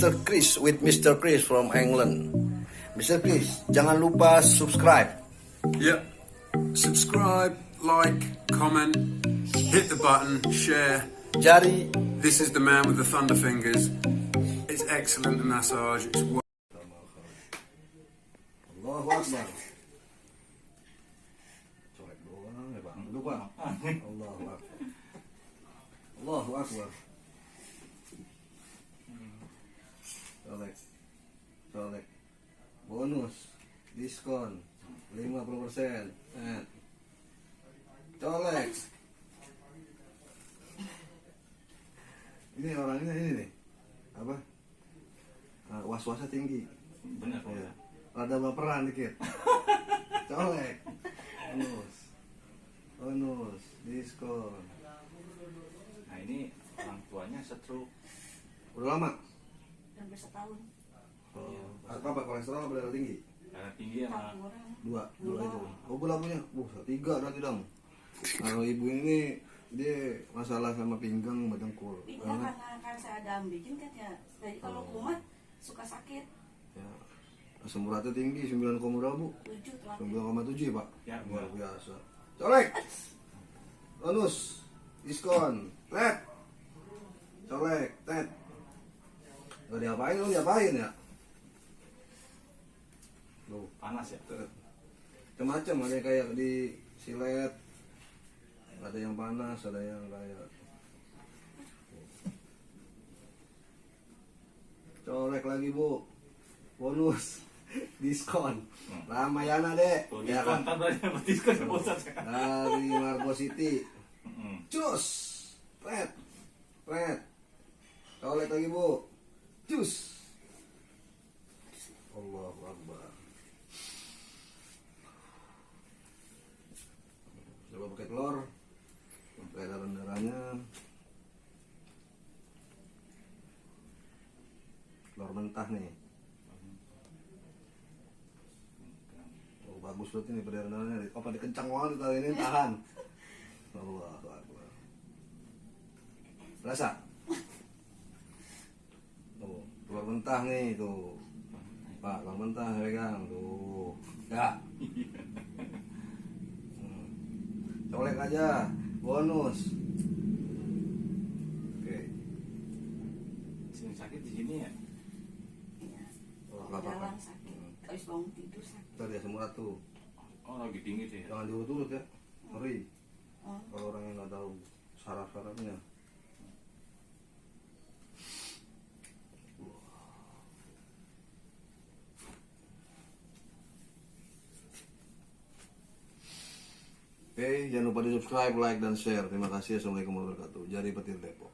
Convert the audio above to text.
Mr. Chris with Mr. Chris from England. Mr. Chris, jangan lupa subscribe. Yep. Subscribe, like, comment, hit the button, share. Jari. This is the man with the thunder fingers. It's excellent to massage. It's Allahu Akbar. Colek doang ya Bang. Lupa. Allahu Akbar. Allahu Akbar. Colek. Colek. Bonus. Diskon 50%. Colek. Ini orangnya ini nih. Apa? Was-wasnya tinggi. Bener Ya. Rada baperan dikit. Colek. Bonus. Diskon. Nah ini orang tuanya stroke. Udah lama? Hampir setahun. Apa kolesterol apa darah tinggi? Darah tinggi sama Dua itu. Oh gula punya? Tiga berarti dong. Kalau ibu ini dia masalah sama pinggang berdengkul. Pinggang karena saya ada ambilin kan ya. Jadi kalau kumat suka sakit. Ya. Asam uratnya tinggi 9,2 bu. 7 telah. 9,7 ya pak? Ya, Luar biasa. Colek. Bonus. Diskon. Tet. Colek. Tet. Gak diapain lu diapain ya? Loh. panas ya. Macam-macam ada yang kayak di silet, ada yang panas, ada yang kayak colek lagi bu, bonus, diskon, Ramayana deh, Tuh, ya diskon, kan? berarti dapat diskon ya, Bos. Dari Margo City, Mm-mm. cus, red, colek lagi bu, cus, Allahu Akbar. Coba pakai telur, peredaran darahnya, telur mentah nih. Oh bagus banget ini peredaran darahnya. Apa dikencang banget tadi ini tahan. Allahu Akbar. Berasa? Tuh, telur mentah nih tuh. Pak, telur mentah pegang tuh. Ya. Colek aja, bonus. Oke. Sini sakit di sini ya. Iya. Oh, nggak apa-apa. Jalan sakit. Habis bangun tidur sakit. Tadi asam urat tuh. Oh lagi tinggi tuh ya. Jangan diurut-urut ya. Ngeri. Oh. Kalau orang yang nggak tahu saraf-sarafnya. Oke, jangan lupa di subscribe, like, dan share. Terima kasih. Assalamualaikum warahmatullahi wabarakatuh. Jari Petir Depok.